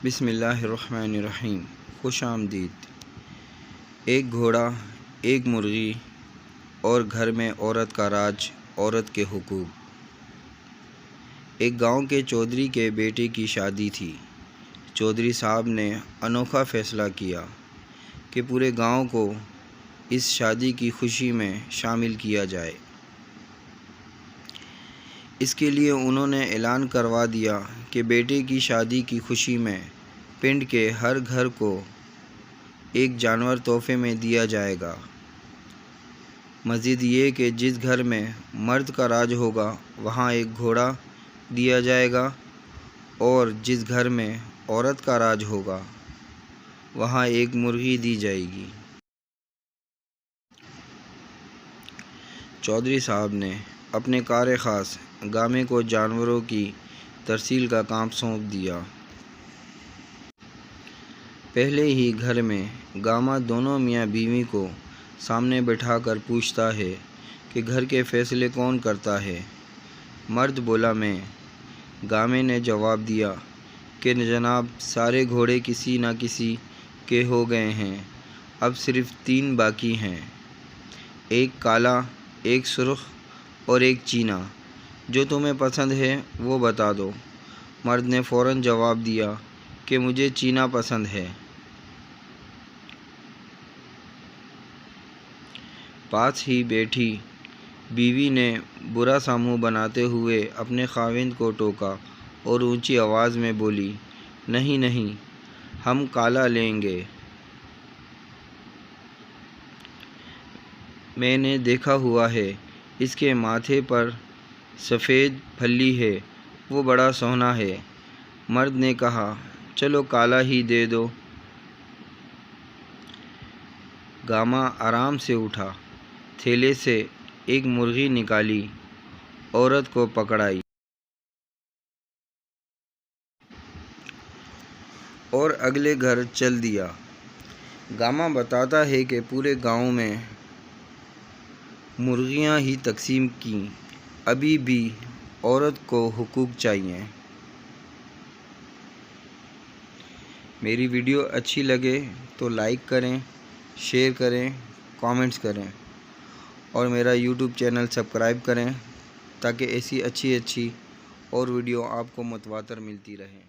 بسم اللہ الرحمن الرحیم۔ خوش آمدید۔ ایک گھوڑا، ایک مرغی اور گھر میں عورت کا راج، عورت کے حقوق۔ ایک گاؤں کے چودھری کے بیٹے کی شادی تھی۔ چودھری صاحب نے انوکھا فیصلہ کیا کہ پورے گاؤں کو اس شادی کی خوشی میں شامل کیا جائے۔ اس کے لیے انہوں نے اعلان کروا دیا کہ بیٹے کی شادی کی خوشی میں پنڈ کے ہر گھر کو ایک جانور تحفے میں دیا جائے گا۔ مزید یہ کہ جس گھر میں مرد کا راج ہوگا وہاں ایک گھوڑا دیا جائے گا، اور جس گھر میں عورت کا راج ہوگا وہاں ایک مرغی دی جائے گی۔ چودھری صاحب نے اپنے کار خاص گامے کو جانوروں کی ترسیل کا کام سونپ دیا۔ پہلے ہی گھر میں گاما دونوں میاں بیوی کو سامنے بٹھا کر پوچھتا ہے کہ گھر کے فیصلے کون کرتا ہے؟ مرد بولا میں۔ گامے نے جواب دیا کہ جناب سارے گھوڑے کسی نہ کسی کے ہو گئے ہیں، اب صرف 3 باقی ہیں، ایک کالا، ایک سرخ اور ایک چینا۔ جو تمہیں پسند ہے وہ بتا دو۔ مرد نے فوراً جواب دیا کہ مجھے چینا پسند ہے۔ پاس ہی بیٹھی بیوی نے برا سا منہ بناتے ہوئے اپنے خاوند کو ٹوکا اور اونچی آواز میں بولی، نہیں نہیں، ہم کالا لیں گے۔ میں نے دیکھا ہوا ہے، اس کے ماتھے پر سفید پھلی ہے، وہ بڑا سوہنا ہے۔ مرد نے کہا، چلو کالا ہی دے دو۔ گاما آرام سے اٹھا، تھیلے سے ایک مرغی نکالی، عورت کو پکڑائی اور اگلے گھر چل دیا۔ گاما بتاتا ہے کہ پورے گاؤں میں مرغیاں ہی تقسیم کیں، ابھی بھی عورت کو حقوق چاہیے۔ میری ویڈیو اچھی لگے تو لائک کریں، شیئر کریں، کامنٹس کریں اور میرا یوٹیوب چینل سبسکرائب کریں تاکہ ایسی اچھی اور ویڈیو آپ کو متواتر ملتی رہیں۔